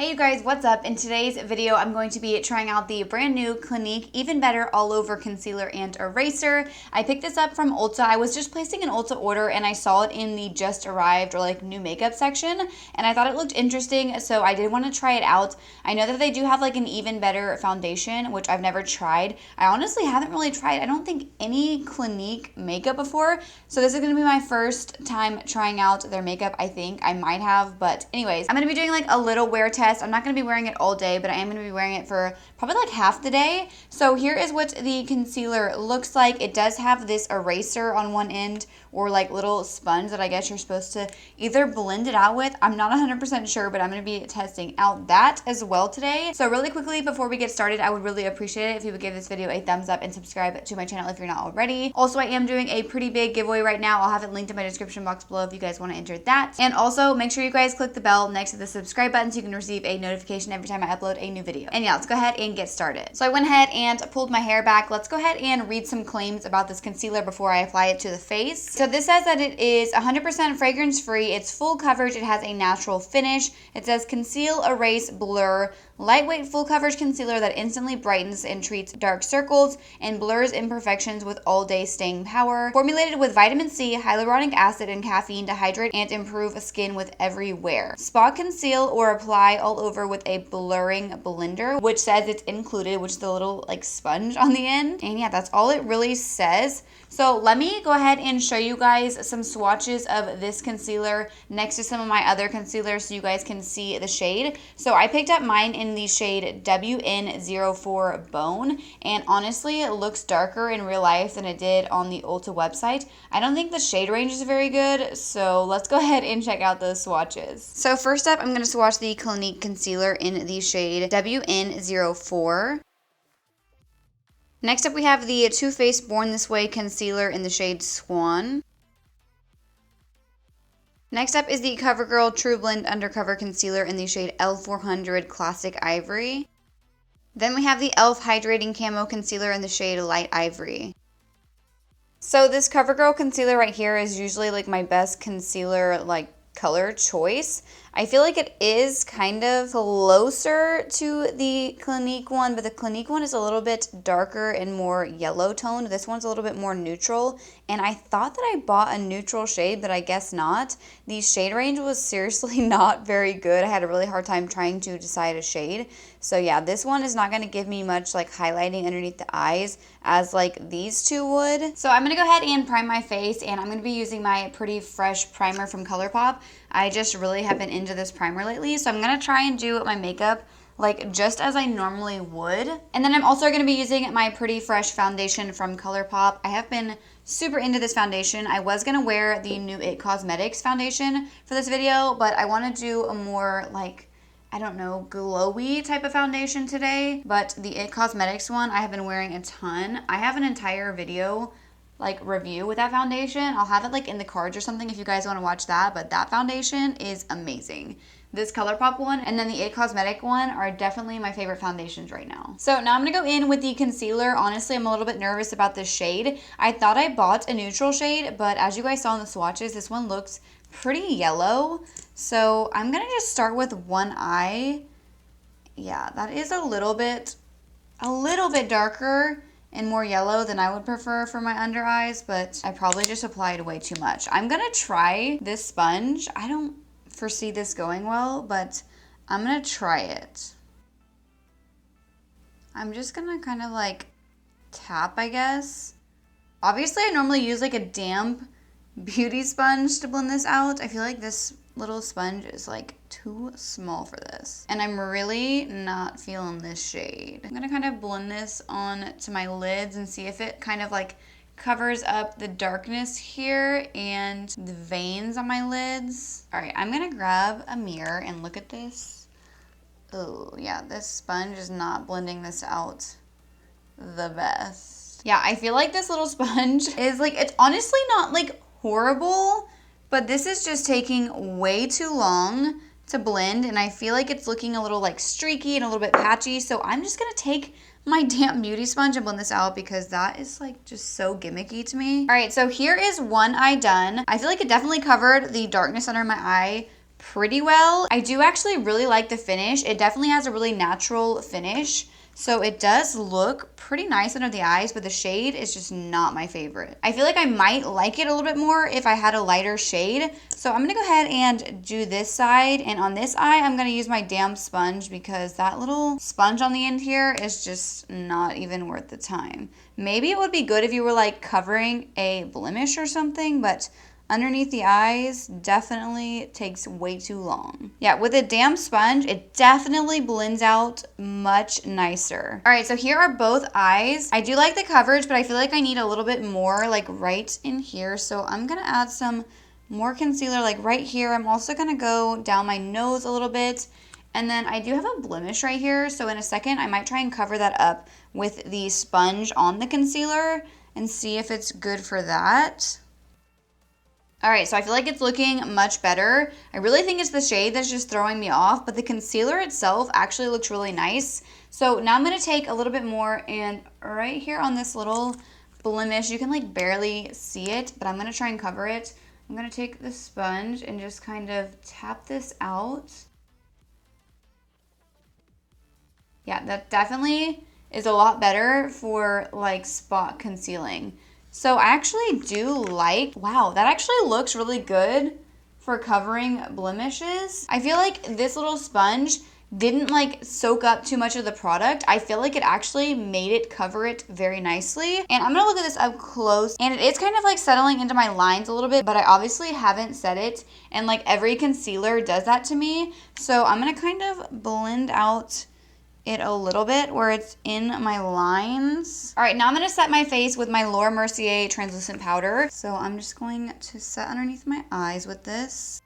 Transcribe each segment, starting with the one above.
Hey you guys, what's up? In today's video, I'm going to be trying out the brand new Clinique Even Better All Over Concealer and Eraser. I picked this up from Ulta. I was just placing an Ulta order and I saw it in the just arrived or like new makeup section and I thought it looked interesting, so I did want to try it out. I know that they do have like an Even Better foundation, which I've never tried. I honestly haven't really tried, I don't think, any Clinique makeup before, so this is going to be my first time trying out their makeup. I think I might have, but anyways, I'm going to be doing like a little wear test. I'm not going to be wearing it all day, but I am going to be wearing it for probably like half the day. So here is what the concealer looks like. It does have this eraser on one end or like little sponge that I guess you're supposed to either blend it out with. I'm not 100% sure, but I'm going to be testing out that as well today. So really quickly before we get started, I would really appreciate it if you would give this video a thumbs up and subscribe to my channel if you're not already. Also, I am doing a pretty big giveaway right now. I'll have it linked in my description box below if you guys want to enter that. And also make sure you guys click the bell next to the subscribe button so you can receive a notification every time I upload a new video. And yeah, let's go ahead and get started. So I went ahead and pulled my hair back. Let's go ahead and read some claims about this concealer before I apply it to the face. So this says that it is 100% fragrance free. It's full coverage. It has a natural finish. It says conceal, erase, blur, lightweight full coverage concealer that instantly brightens and treats dark circles and blurs imperfections with all-day staying power. Formulated with vitamin C, hyaluronic acid, and caffeine to hydrate and improve skin with every wear. Spot, conceal, or apply all over with a blurring blender, which says it's included, which is the little like sponge on the end. And yeah, that's all it really says. So let me go ahead and show you guys some swatches of this concealer next to some of my other concealers so you guys can see the shade. So I picked up mine in the shade WN04 Bone, and honestly it looks darker in real life than it did on the Ulta website. I don't think the shade range is very good, so let's go ahead and check out those swatches. So first up, I'm going to swatch the Clinique concealer in the shade WN04. Next up, we have the Too Faced Born This Way concealer in the shade Swan. Next up is the CoverGirl True Blend Undercover Concealer in the shade L400 Classic Ivory. Then we have the e.l.f. Hydrating Camo Concealer in the shade Light Ivory. So this CoverGirl concealer right here is usually like my best concealer like color choice. I feel like it is kind of closer to the Clinique one, but the Clinique one is a little bit darker and more yellow toned. This one's a little bit more neutral, and I thought that I bought a neutral shade, but I guess not. The shade range was seriously not very good. I had a really hard time trying to decide a shade. So yeah, this one is not going to give me much like highlighting underneath the eyes as like these two would. So I'm going to go ahead and prime my face, and I'm going to be using my Pretty Fresh primer from ColourPop. I just really have been into this primer lately, so I'm going to try and do my makeup like just as I normally would. And then I'm also going to be using my Pretty Fresh foundation from ColourPop. I have been super into this foundation. I was going to wear the new It Cosmetics foundation for this video, but I want to do a more like, I don't know, glowy type of foundation today. But the It Cosmetics one I have been wearing a ton. I have an entire video like review with that foundation. I'll have it like in the cards or something if you guys want to watch that, but that foundation is amazing. This ColourPop one and then the It Cosmetic one are definitely my favorite foundations right now. So now I'm going to go in with the concealer. Honestly, I'm a little bit nervous about this shade. I thought I bought a neutral shade, but as you guys saw in the swatches, this one looks pretty yellow. So I'm going to just start with one eye. Yeah, that is a little bit darker and more yellow than I would prefer for my under eyes, but I probably just applied way too much. I'm gonna try this sponge. I don't foresee this going well, but I'm gonna try it. I'm just gonna kind of like tap, I guess. Obviously, I normally use like a damp beauty sponge to blend this out. I feel like this little sponge is like too small for this, and I'm really not feeling this shade. I'm gonna kind of blend this on to my lids and see if it kind of like covers up the darkness here and the veins on my lids. All right, I'm gonna grab a mirror and look at this. Oh yeah, this sponge is not blending this out the best. Yeah, I feel like this little sponge is like, it's honestly not like horrible, but this is just taking way too long to blend, and I feel like it's looking a little like streaky and a little bit patchy, so I'm just gonna take my damp beauty sponge and blend this out because that is like just so gimmicky to me. All right, so here is one eye done. I feel like it definitely covered the darkness under my eye pretty well. I do actually really like the finish. It definitely has a really natural finish. So it does look pretty nice under the eyes, but the shade is just not my favorite. I feel like I might like it a little bit more if I had a lighter shade. So I'm gonna go ahead and do this side. And on this eye, I'm gonna use my damp sponge because that little sponge on the end here is just not even worth the time. Maybe it would be good if you were like covering a blemish or something, but underneath the eyes definitely takes way too long. Yeah, with a damp sponge, it definitely blends out much nicer. All right, so here are both eyes. I do like the coverage, but I feel like I need a little bit more like right in here. So I'm gonna add some more concealer like right here. I'm also gonna go down my nose a little bit. And then I do have a blemish right here. So in a second, I might try and cover that up with the sponge on the concealer and see if it's good for that. All right, so I feel like it's looking much better. I really think it's the shade that's just throwing me off, but the concealer itself actually looks really nice. So now I'm gonna take a little bit more, and right here on this little blemish, you can like barely see it, but I'm gonna try and cover it. I'm gonna take the sponge and just kind of tap this out. Yeah, that definitely is a lot better for like spot concealing. So I actually do like, wow, that actually looks really good for covering blemishes. I feel like this little sponge didn't like soak up too much of the product. I feel like it actually made it cover it very nicely. And I'm gonna look at this up close, and it is kind of like settling into my lines a little bit, but I obviously haven't set it, and like every concealer does that to me. So I'm gonna kind of blend out it a little bit where it's in my lines. All right, now I'm gonna set my face with my Laura Mercier translucent powder. So I'm just going to set underneath my eyes with this.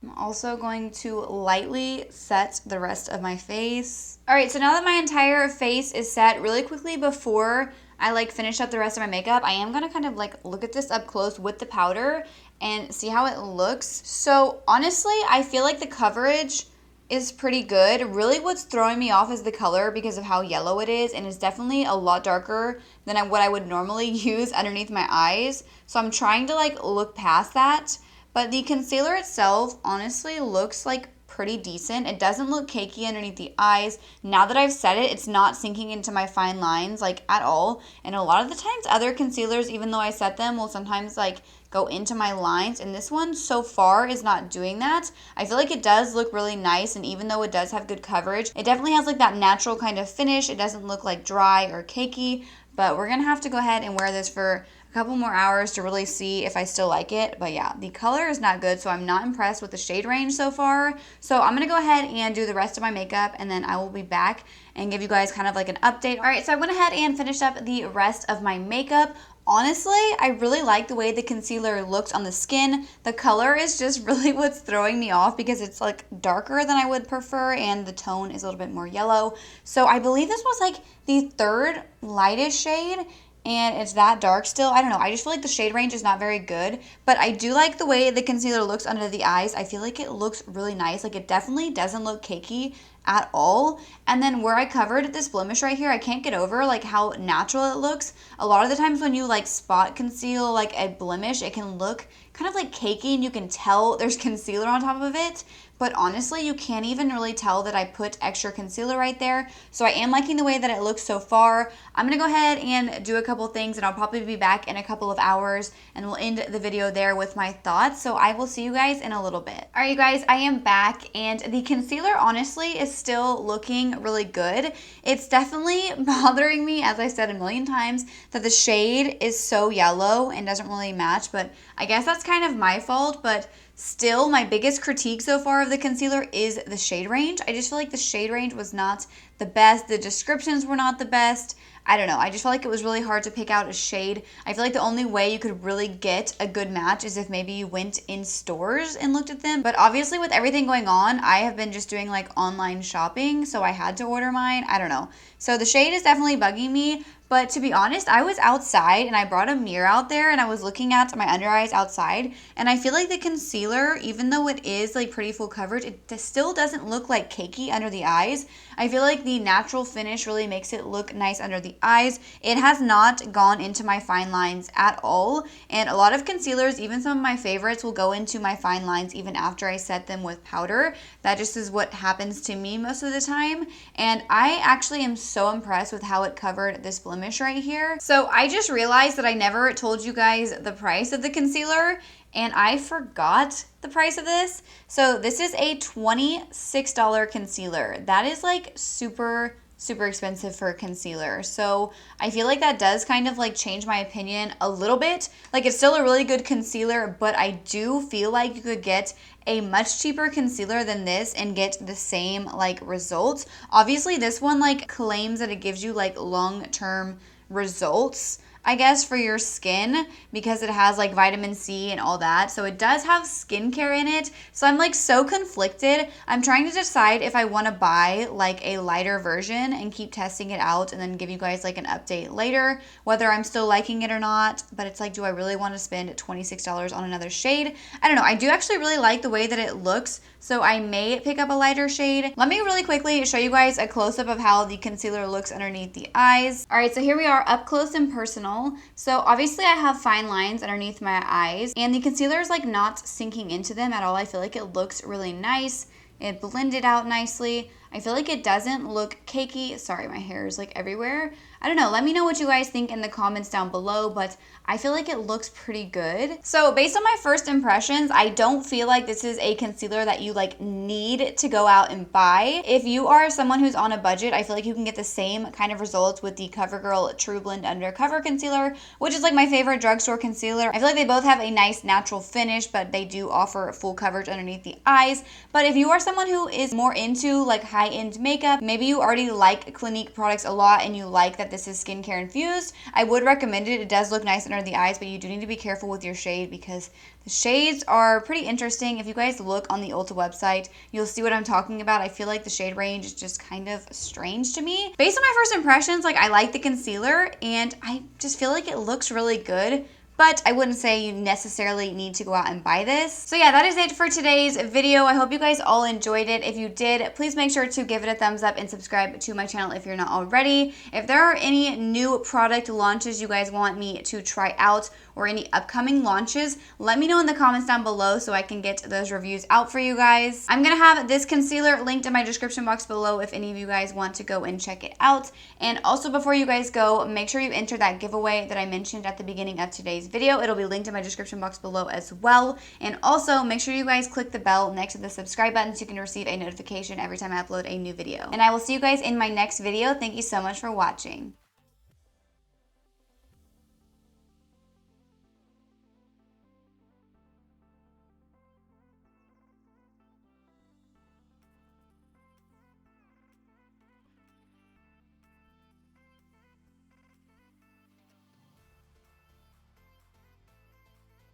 I'm also going to lightly set the rest of my face. All right, so now that my entire face is set, really quickly before I like finish up the rest of my makeup, I am gonna kind of like look at this up close with the powder and see how it looks. So honestly, I feel like the coverage is pretty good. Really what's throwing me off is the color because of how yellow it is, and it's definitely a lot darker than what I would normally use underneath my eyes. So I'm trying to like look past that, but the concealer itself honestly looks like pretty decent. It doesn't look cakey underneath the eyes. Now that I've set it, it's not sinking into my fine lines like at all. And a lot of the times other concealers, even though I set them, will sometimes like go into my lines, and this one so far is not doing that. I feel like it does look really nice, and even though it does have good coverage, it definitely has like that natural kind of finish. It doesn't look like dry or cakey, but we're gonna have to go ahead and wear this for a couple more hours to really see if I still like it. But yeah, the color is not good, so I'm not impressed with the shade range so far. So I'm gonna go ahead and do the rest of my makeup, and then I will be back and give you guys kind of like an update. All right, so I went ahead and finished up the rest of my makeup. Honestly, I really like the way the concealer looks on the skin. The color is just really what's throwing me off because it's like darker than I would prefer, and the tone is a little bit more yellow. So I believe this was like the third lightest shade, and it's that dark still. I don't know. I just feel like the shade range is not very good, but I do like the way the concealer looks under the eyes. I feel like it looks really nice. Like it definitely doesn't look cakey at all. And then where I covered this blemish right here, I can't get over like how natural it looks. A lot of the times when you like spot conceal like a blemish, it can look kind of like cakey, and you can tell there's concealer on top of it. But honestly, you can't even really tell that I put extra concealer right there. So I am liking the way that it looks so far. I'm gonna go ahead and do a couple things, and I'll probably be back in a couple of hours, and we'll end the video there with my thoughts. So I will see you guys in a little bit. All right, you guys, I am back, and the concealer honestly is still looking really good. It's definitely bothering me, as I said a million times, that the shade is so yellow and doesn't really match, but I guess that's kind of my fault. But still, my biggest critique so far of the concealer is the shade range. I just feel like the shade range was not the best. The descriptions were not the best. I don't know. I just felt like it was really hard to pick out a shade. I feel like the only way you could really get a good match is if maybe you went in stores and looked at them. But obviously with everything going on, I have been just doing like online shopping, so I had to order mine. I don't know. So the shade is definitely bugging me, But to be honest, I was outside and I brought a mirror out there and I was looking at my under eyes outside, and I feel like the concealer, even though it is like pretty full coverage, it still doesn't look like cakey under the eyes. I feel like the natural finish really makes it look nice under the eyes. It has not gone into my fine lines at all, and a lot of concealers, even some of my favorites, will go into my fine lines even after I set them with powder. That just is what happens to me most of the time, and I actually am so impressed with how it covered this blemish right here. So I just realized that I never told you guys the price of the concealer, and I forgot the price of this. So this is a $26 concealer. That is like super expensive for a concealer. So I feel like that does kind of like change my opinion a little bit. Like, it's still a really good concealer, but I do feel like you could get a much cheaper concealer than this and get the same like results. Obviously this one like claims that it gives you like long-term results, I guess, for your skin, because it has like vitamin C and all that. So it does have skincare in it. So I'm like so conflicted. I'm trying to decide if I want to buy like a lighter version and keep testing it out and then give you guys like an update later, whether I'm still liking it or not. But it's like, do I really want to spend $26 on another shade? I don't know. I do actually really like the way that it looks, so I may pick up a lighter shade. Let me really quickly show you guys a close-up of how the concealer looks underneath the eyes. All right, so here we are up close and personal. So obviously I have fine lines underneath my eyes, and the concealer is like not sinking into them at all. I feel like it looks really nice. It blended out nicely. I feel like it doesn't look cakey. Sorry, my hair is like everywhere. I don't know. Let me know what you guys think in the comments down below, but I feel like it looks pretty good. So based on my first impressions, I don't feel like this is a concealer that you like need to go out and buy. If you are someone who's on a budget, I feel like you can get the same kind of results with the CoverGirl True Blend Undercover Concealer, which is like my favorite drugstore concealer. I feel like they both have a nice natural finish, but they do offer full coverage underneath the eyes. But if you are someone who is more into like high-end makeup, maybe you already like Clinique products a lot and you like that this is skincare infused, I would recommend it. It does look nice under the eyes, but you do need to be careful with your shade because the shades are pretty interesting. If you guys look on the Ulta website, you'll see what I'm talking about. I feel like the shade range is just kind of strange to me. Based on my first impressions, like, I like the concealer and I just feel like it looks really good. But I wouldn't say you necessarily need to go out and buy this. So yeah, that is it for today's video. I hope you guys all enjoyed it. If you did, please make sure to give it a thumbs up and subscribe to my channel if you're not already. If there are any new product launches you guys want me to try out or any upcoming launches, let me know in the comments down below so I can get those reviews out for you guys. I'm gonna have this concealer linked in my description box below if any of you guys want to go and check it out. And also, before you guys go, make sure you enter that giveaway that I mentioned at the beginning of today's video. It'll be linked in my description box below as well. And also, make sure you guys click the bell next to the subscribe button so you can receive a notification every time I upload a new video. And I will see you guys in my next video. Thank you so much for watching.